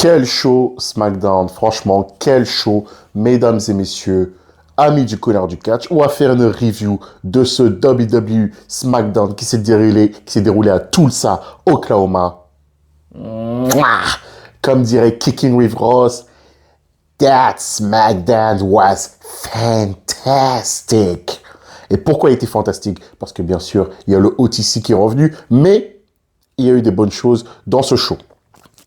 Quel show SmackDown, franchement, quel show, mesdames et messieurs, amis du corner du catch. On va faire une review de ce WWE SmackDown qui s'est déroulé à Tulsa, Oklahoma. Mouah. Comme dirait Kicking with Ross, that SmackDown was fantastic. Et pourquoi il était fantastique? Parce que bien sûr, il y a le OTC qui est revenu, mais il y a eu des bonnes choses dans ce show.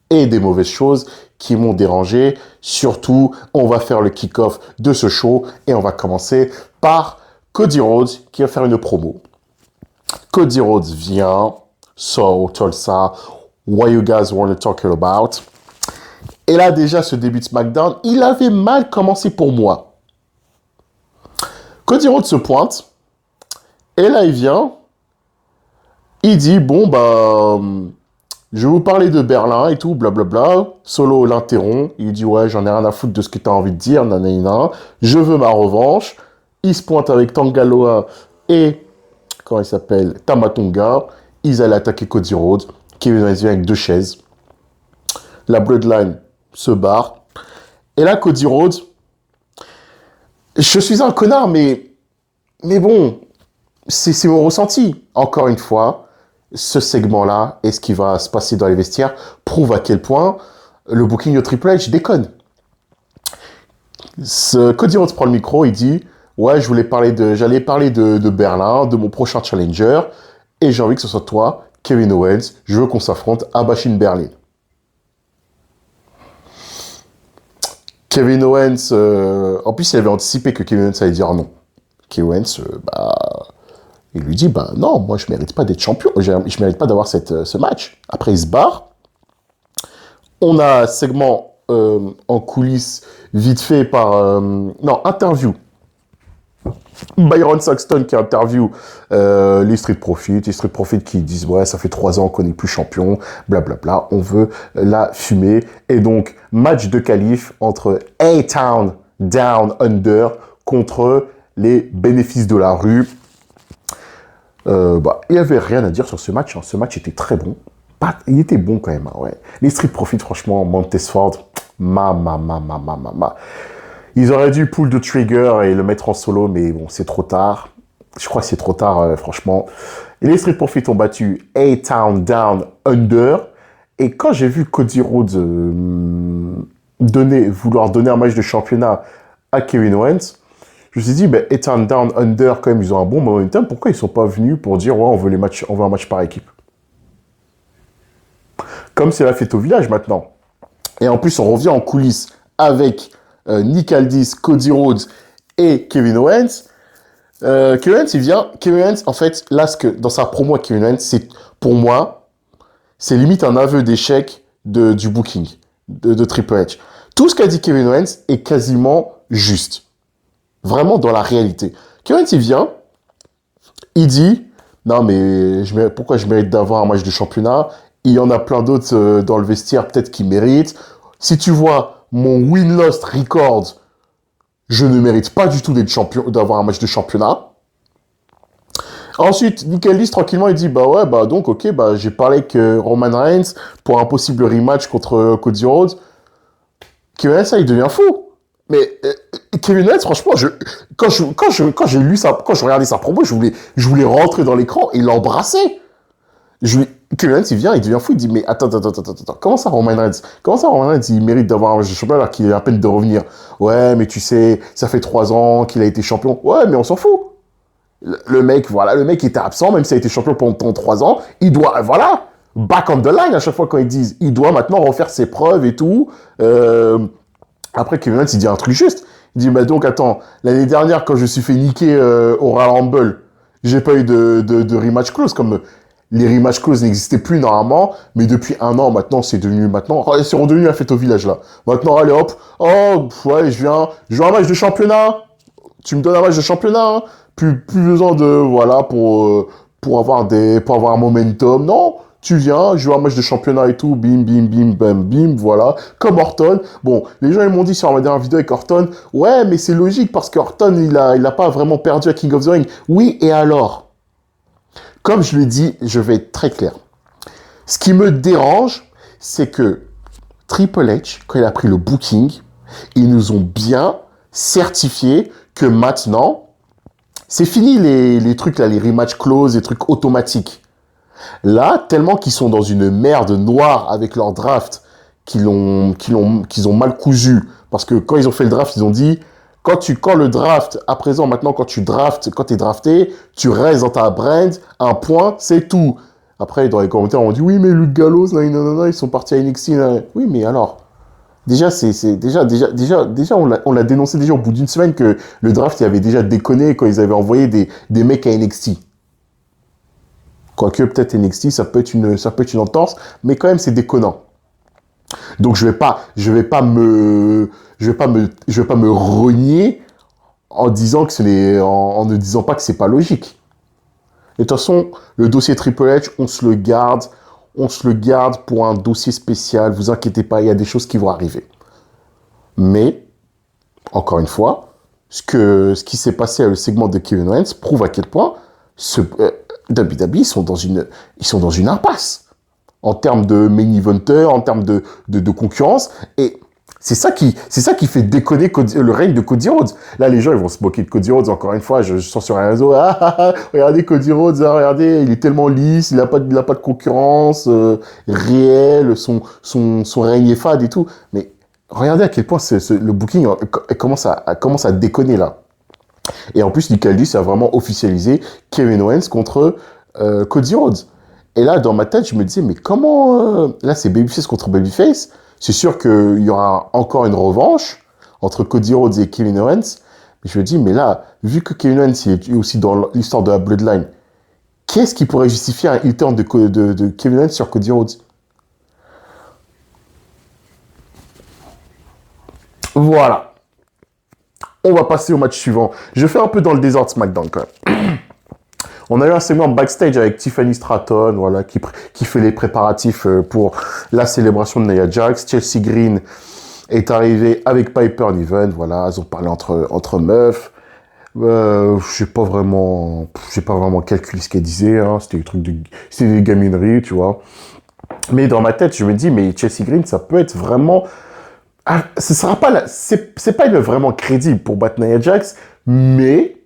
Et des mauvaises choses qui m'ont dérangé. Surtout, on va faire le kick-off de ce show et on va commencer par Cody Rhodes qui va faire une promo. Cody Rhodes vient, so Tulsa, what you guys want to talk about? Et là déjà, ce début de SmackDown, il avait mal commencé pour moi. Cody Rhodes se pointe et là il vient, il dit bon je vais vous parler de Berlin et tout, blablabla. Solo l'interrompt. Il dit, ouais, j'en ai rien à foutre de ce que tu as envie de dire, nanana. Je veux ma revanche. Il se pointe avec Tangaloa et, comment il s'appelle, Tamatonga. Ils allaient attaquer Cody Rhodes. Kevin Owens vient avec 2 chaises. La Bloodline se barre. Et là, Cody Rhodes, je suis un connard, mais bon, c'est mon ressenti. Encore une fois, ce segment-là et ce qui va se passer dans les vestiaires prouve à quel point le booking de Triple H déconne. Cody Rhodes prend le micro, il dit « Ouais, j'allais parler de Berlin, de mon prochain challenger, et j'ai envie que ce soit toi, Kevin Owens, je veux qu'on s'affronte à Bash in Berlin. » Kevin Owens, en plus il avait anticipé que Kevin Owens allait dire non. Kevin Owens, il lui dit, non, moi je mérite pas d'être champion, je mérite pas d'avoir ce match. Après il se barre. On a un segment en coulisses vite fait par... interview. Byron Saxton qui interview les Street Profits. Les Street Profits qui disent, ouais, ça fait 3 ans qu'on n'est plus champion, blablabla, on veut la fumer. Et donc, match de qualif entre A-Town Down Under contre les bénéfices de la rue. Il n'y avait rien à dire sur ce match. Hein. Ce match était très bon. Il était bon quand même. Hein, ouais. Les Street Profits, franchement, Montesford, Ils auraient dû pull de trigger et le mettre en solo, mais bon, c'est trop tard. Je crois que c'est trop tard, franchement. Et les Street Profits ont battu A-Town Down Under. Et quand j'ai vu Cody Rhodes vouloir donner un match de championnat à Kevin Owens, je me suis dit, A-Town Down Under, quand même, ils ont un bon momentum. Pourquoi ils ne sont pas venus pour dire, ouais, on veut un match par équipe? Comme c'est la fête au village maintenant. Et en plus, on revient en coulisses avec Nick Aldis, Cody Rhodes et Kevin Owens. Kevin Owens, il vient. Kevin Owens, en fait, là, dans sa promo à Kevin Owens, pour moi, c'est limite un aveu d'échec du booking de Triple H. Tout ce qu'a dit Kevin Owens est quasiment juste. Vraiment dans la réalité. Kevin Owens, il vient, il dit, non mais pourquoi je mérite d'avoir un match de championnat? Il y en a plein d'autres dans le vestiaire peut-être qui méritent. Si tu vois mon win-loss record, je ne mérite pas du tout d'être champion, d'avoir un match de championnat. Ensuite, Nick Aldis, tranquillement, il dit, donc, ok, j'ai parlé avec Roman Reigns pour un possible rematch contre Cody Rhodes. Kevin Owens, ça, il devient fou. Mais Kevin Owens, franchement, quand je regardais sa promo, je voulais rentrer dans l'écran et l'embrasser. Kevin Owens, il devient fou, il dit, mais attends, comment ça Roman Reigns, il mérite d'avoir un match de champion alors qu'il est à peine de revenir? Ouais, mais tu sais, ça fait 3 ans qu'il a été champion. Ouais, mais on s'en fout. Le mec était absent, même s'il a été champion pendant 3 ans, il doit, back on the line à chaque fois quand ils disent, il doit maintenant refaire ses preuves et tout. Après, Kevin Owens, il dit un truc juste. Il dit, donc, attends, l'année dernière, quand je me suis fait niquer au Royal Rumble, j'ai pas eu de rematch clause, comme les rematch clauses n'existaient plus normalement, mais depuis 1 an, maintenant, c'est redevenu la fête au village, là. Maintenant, allez, hop, je veux un match de championnat. Tu me donnes un match de championnat, hein. Plus besoin pour avoir un momentum. Non, tu viens, je veux un match de championnat et tout, bim, voilà. Comme Orton. Bon, les gens, ils m'ont dit sur ma dernière vidéo avec Orton, ouais, mais c'est logique parce qu'Orton, il a pas vraiment perdu à King of the Ring. Oui, et alors? Comme je l'ai dit, je vais être très clair. Ce qui me dérange, c'est que Triple H, quand il a pris le booking, ils nous ont bien certifié que maintenant, c'est fini les trucs là, les rematch clause, les trucs automatiques. Là, tellement qu'ils sont dans une merde noire avec leur draft, qu'ils ont mal cousu. Parce que quand ils ont fait le draft, ils ont dit, quand le draft, à présent, maintenant, quand t'es drafté, tu restes dans ta brand, un point, c'est tout. Après, dans les commentaires, on dit, oui, mais Luke Gallows, là, ils sont partis à NXT. Là. Oui, mais alors, déjà, on l'a dénoncé déjà au bout d'une semaine que le draft, il avait déjà déconné quand ils avaient envoyé des mecs à NXT. Quoique, peut-être NXT, ça peut être une entorse, mais quand même, c'est déconnant. Donc, je vais pas me renier en disant en ne disant pas que c'est pas logique. Et de toute façon, le dossier Triple H, on se le garde pour un dossier spécial. Vous inquiétez pas, il y a des choses qui vont arriver. Mais, encore une fois, ce qui s'est passé à le segment de Kevin Owens prouve à quel point WWE, ils sont dans une impasse. En termes de main eventer, en termes de concurrence. Et c'est ça qui fait déconner le règne de Cody Rhodes. Là, les gens, ils vont se moquer de Cody Rhodes. Encore une fois, je sens sur un réseau, regardez Cody Rhodes, regardez, il est tellement lisse, il a pas de concurrence réelle, son règne est fade et tout. Mais regardez à quel point le booking commence à déconner là. Et en plus, Nick Aldis a vraiment officialisé Kevin Owens contre Cody Rhodes. Et là, dans ma tête, je me disais, mais comment... là, c'est Babyface contre Babyface. C'est sûr qu'il y aura encore une revanche entre Cody Rhodes et Kevin Owens. Mais je me dis, mais là, vu que Kevin Owens il est aussi dans l'histoire de la Bloodline, qu'est-ce qui pourrait justifier un heel turn de Kevin Owens sur Cody Rhodes? Voilà. On va passer au match suivant. Je fais un peu dans le désordre SmackDown quand même. On a eu un segment backstage avec Tiffany Stratton, voilà, qui fait les préparatifs pour la célébration de Nia Jax. Chelsea Green est arrivée avec Piper Niven, voilà, ils ont parlé entre meufs. J'ai pas vraiment calculé ce qu'elle disait, hein, c'était des gamineries, tu vois. Mais dans ma tête, je me dis, mais Chelsea Green, ça peut être vraiment, ce sera pas c'est pas une vraiment crédible pour battre Nia Jax, mais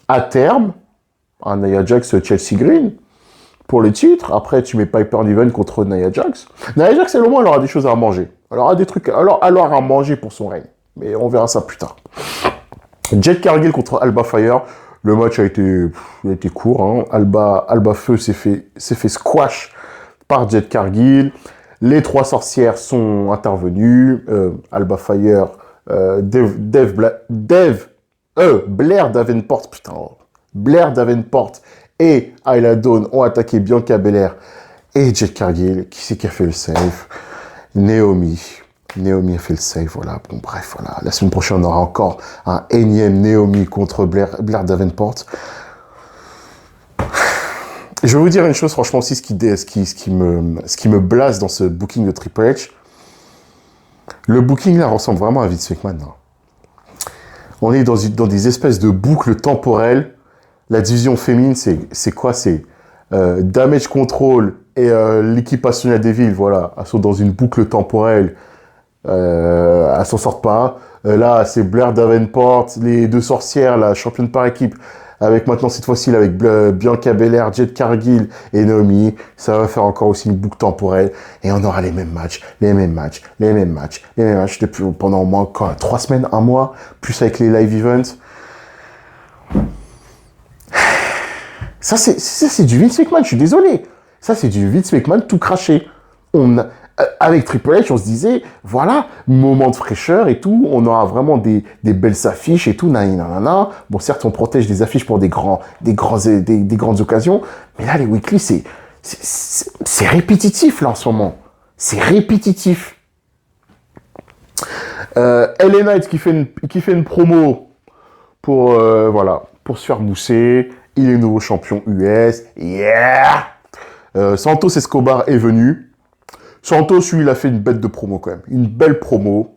à terme, un Nia Jax Chelsea Green pour le titre. Après, tu mets Piper Niven contre Nia Jax. Nia Jax, au moins, elle aura des choses à manger. Elle aura des trucs, alors elle aura à manger pour son règne. Mais on verra ça plus tard. Jade Cargill contre Alba Fire. Le match a été court. Hein. Alba Feu s'est fait squash par Jade Cargill. Les trois sorcières sont intervenues. Alba Fire, Blair Davenport, putain. Blair Davenport et Ayla Dawn ont attaqué Bianca Belair et Jade Cargill. Qui c'est qui a fait le save? Naomi a fait le save, voilà. Bon, bref, voilà. La semaine prochaine, on aura encore un énième Naomi contre Blair Davenport. Je vais vous dire une chose, franchement, aussi, ce qui me blase dans ce booking de Triple H. Le booking, là, ressemble vraiment à Vince McMahon. Hein. On est dans des espèces de boucles temporelles. La division féminine, c'est quoi? C'est Damage Control et l'équipe Sonya Deville, voilà. Elles sont dans une boucle temporelle. Elles s'en sortent pas. Là, c'est Blair Davenport, les deux sorcières, la championne par équipe. Avec maintenant, cette fois-ci, avec Bianca Belair, Jade Cargill et Naomi. Ça va faire encore aussi une boucle temporelle. Et on aura les mêmes matchs depuis pendant au moins 3 semaines, 1 mois, plus avec les live events. Ça, c'est du Vince McMahon, je suis désolé. Ça, c'est du Vince McMahon tout craché. Avec Triple H, on se disait, voilà, moment de fraîcheur et tout, on aura vraiment des belles affiches et tout, nanana. Bon, certes, on protège des affiches pour des grandes occasions, mais là, les weekly, c'est répétitif, là, en ce moment. C'est répétitif. LA Knight qui fait une promo pour se faire mousser. Il est nouveau champion US. Yeah! Santos Escobar est venu. Santos, lui, il a fait une bête de promo quand même. Une belle promo.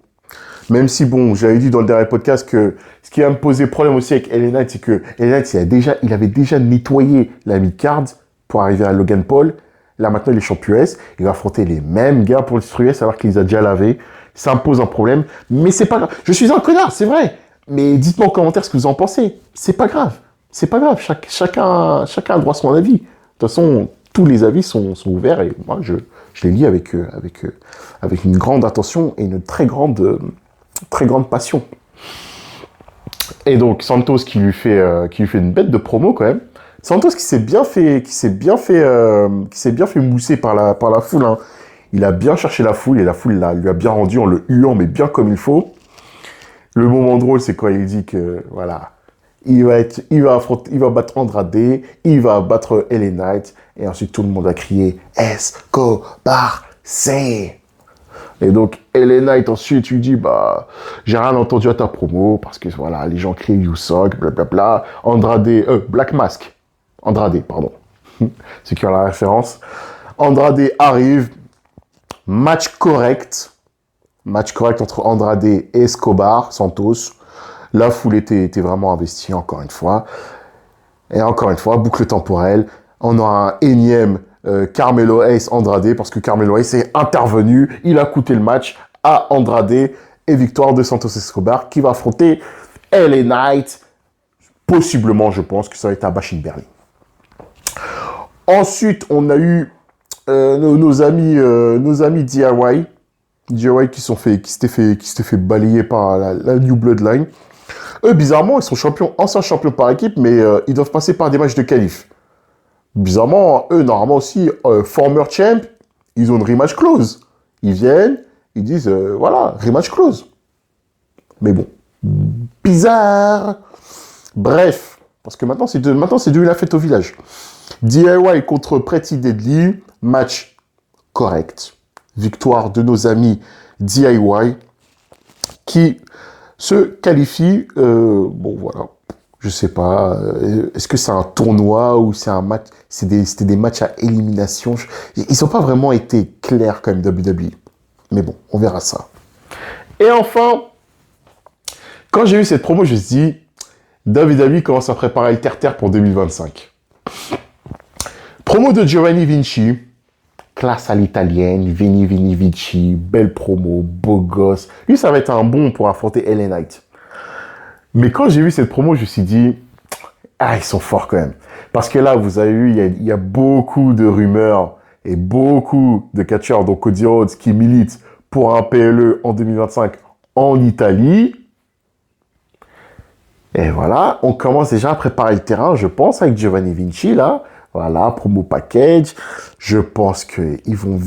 Même si, bon, j'avais dit dans le dernier podcast que ce qui va me poser problème aussi avec LA Knight, c'est que LA Knight, il avait déjà nettoyé la mid-card pour arriver à Logan Paul. Là, maintenant, il est champion US. Il va affronter les mêmes gars pour le titre US alors qu'il les a déjà lavés. Ça me pose un problème. Mais c'est pas grave. Je suis un connard, c'est vrai. Mais dites-moi en commentaire ce que vous en pensez. C'est pas grave. C'est pas grave. Chacun a droit à son avis. De toute façon, tous les avis sont ouverts et moi, je les lis avec une grande attention et une très grande passion. Et donc, Santos qui lui fait une bête de promo quand même. Santos qui s'est bien fait mousser par la foule. Hein. Il a bien cherché la foule et la foule lui a bien rendu en le huant, mais bien comme il faut. Le moment drôle, c'est quand il dit que, voilà, il va battre Andrade, il va battre LA Knight, et ensuite tout le monde a crié Escobar, c'est. Et donc, LA Knight, ensuite, lui dit, bah, j'ai rien entendu à ta promo, parce que, voilà, les gens crient You suck, blablabla. Black Mask. Andrade, pardon. C'est qui a la référence. Andrade arrive, match correct entre Andrade et Escobar, Santos. La foule était vraiment investie, encore une fois. Et encore une fois, boucle temporelle. On a un énième Carmelo Hayes Andrade, parce que Carmelo Hayes est intervenu. Il a coûté le match à Andrade et victoire de Santos Escobar qui va affronter LA Knight. Possiblement, je pense que ça va être à Bash in Berlin. Ensuite, on a eu nos amis DIY. DIY qui s'étaient fait balayer par la New Bloodline. Eux, bizarrement, ils sont anciens champions par équipe, mais ils doivent passer par des matchs de qualif. Bizarrement, eux, normalement aussi, former champ, ils ont une rematch clause. Ils viennent, ils disent, voilà, rematch clause. Mais bon, bizarre. Bref, parce que maintenant, c'est devenu la fête au village. DIY contre Pretty Deadly, match correct. Victoire de nos amis DIY qui se qualifient. Bon, voilà. Je sais pas. Est-ce que c'est un tournoi ou c'est un match? C'était des matchs à élimination. Ils n'ont pas vraiment été clairs comme WWE. Mais bon, on verra ça. Et enfin, quand j'ai eu cette promo, je me suis dit, WWE commence à préparer le terre-terre pour 2025. Promo de Giovanni Vinci. Classe à l'italienne, Vini Vici, belle promo, beau gosse. Lui, ça va être un bon pour affronter LA Knight. Mais quand j'ai vu cette promo, je me suis dit, ah, ils sont forts quand même. Parce que là, vous avez vu, il y a beaucoup de rumeurs et beaucoup de catcheurs, dont Cody Rhodes, qui militent pour un PLE en 2025 en Italie. Et voilà, on commence déjà à préparer le terrain, je pense, avec Giovanni Vinci, là. Voilà, promo package. Je pense qu'ils vont...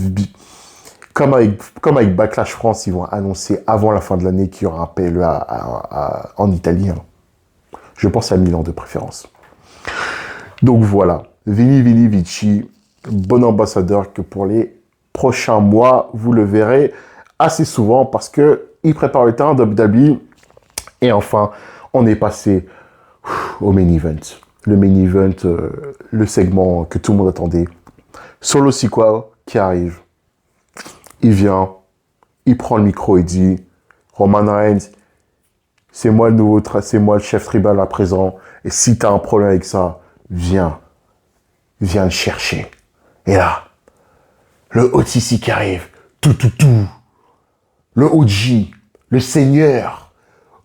Comme avec Backlash France, ils vont annoncer avant la fin de l'année qu'il y aura un PLE en Italie. Hein. Je pense à Milan de préférence. Donc voilà, Vini Vici, bon ambassadeur que pour les prochains mois, vous le verrez assez souvent parce qu'il prépare le terrain WWE. Et enfin, on est passé au main event. Le main event, le segment que tout le monde attendait. Solo Sikoa qui arrive. Il vient, il prend le micro et dit « Roman Reigns, c'est moi le chef tribal à présent. Et si tu as un problème avec ça, viens le chercher. » Et là, le OTC qui arrive. Tout. Le OG, le seigneur.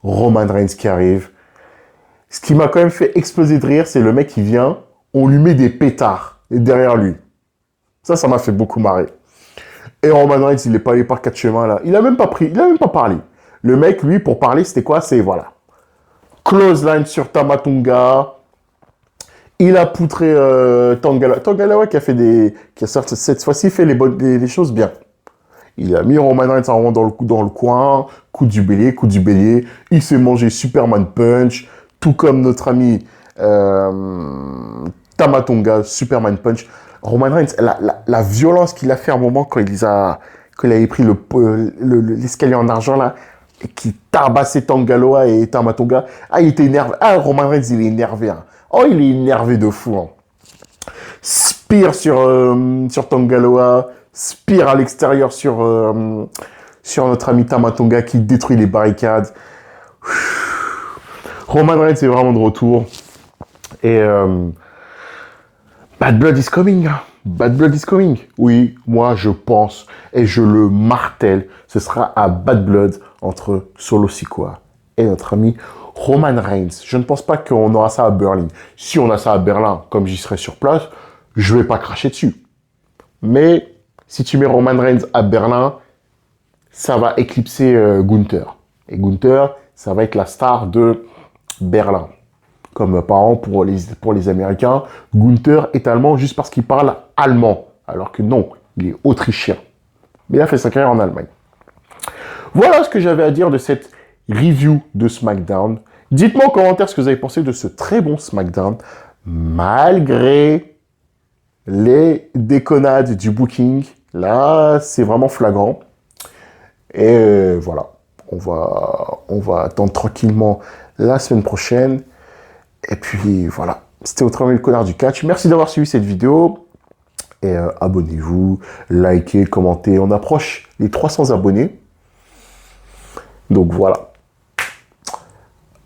Roman Reigns qui arrive. Ce qui m'a quand même fait exploser de rire, c'est le mec qui vient, on lui met des pétards derrière lui. Ça m'a fait beaucoup marrer. Et Roman Reigns, il est pas allé par quatre chemins là. Il a même pas parlé. Le mec, lui, pour parler, c'était quoi? C'est voilà. Close line sur Tamatonga. Il a poutré Tangaloa. Tangaloa qui a sorti cette fois-ci fait les choses bien. Il a mis Roman Reigns en rond dans le coin. Coup du bélier. Il s'est mangé Superman Punch. Tout comme notre ami Tamatonga, Superman Punch. Roman Reigns, la violence qu'il a fait à un moment quand il avait pris l'escalier en argent là, et qui tabassait Tangaloa et Tamatonga. Ah, il était énervé. Ah, Roman Reigns, il est énervé. Hein. Oh, il est énervé de fou. Hein. Spear sur Tangaloa. Spear à l'extérieur sur notre ami Tamatonga qui détruit les barricades. Roman Reigns est vraiment de retour. Et Bad Blood is coming. Bad Blood is coming. Oui, moi je pense et je le martèle. Ce sera un Bad Blood entre Solo Sikoa et notre ami Roman Reigns. Je ne pense pas qu'on aura ça à Berlin. Si on a ça à Berlin, comme j'y serai sur place, je vais pas cracher dessus. Mais si tu mets Roman Reigns à Berlin, ça va éclipser Gunther. Et Gunther, ça va être la star de Berlin. Comme par exemple pour les Américains, Gunther est allemand juste parce qu'il parle allemand. Alors que non, il est autrichien. Mais il a fait sa carrière en Allemagne. Voilà ce que j'avais à dire de cette review de SmackDown. Dites-moi en commentaire ce que vous avez pensé de ce très bon SmackDown, malgré les déconnades du booking. Là, c'est vraiment flagrant. Et voilà, on va attendre tranquillement la semaine prochaine. Et puis voilà, c'était autrement le connard du catch. Merci d'avoir suivi cette vidéo. Et abonnez-vous, likez, commentez. On approche les 300 abonnés. Donc voilà.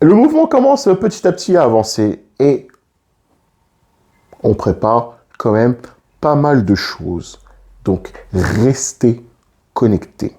Le mouvement commence petit à petit à avancer. Et on prépare quand même pas mal de choses. Donc restez connectés.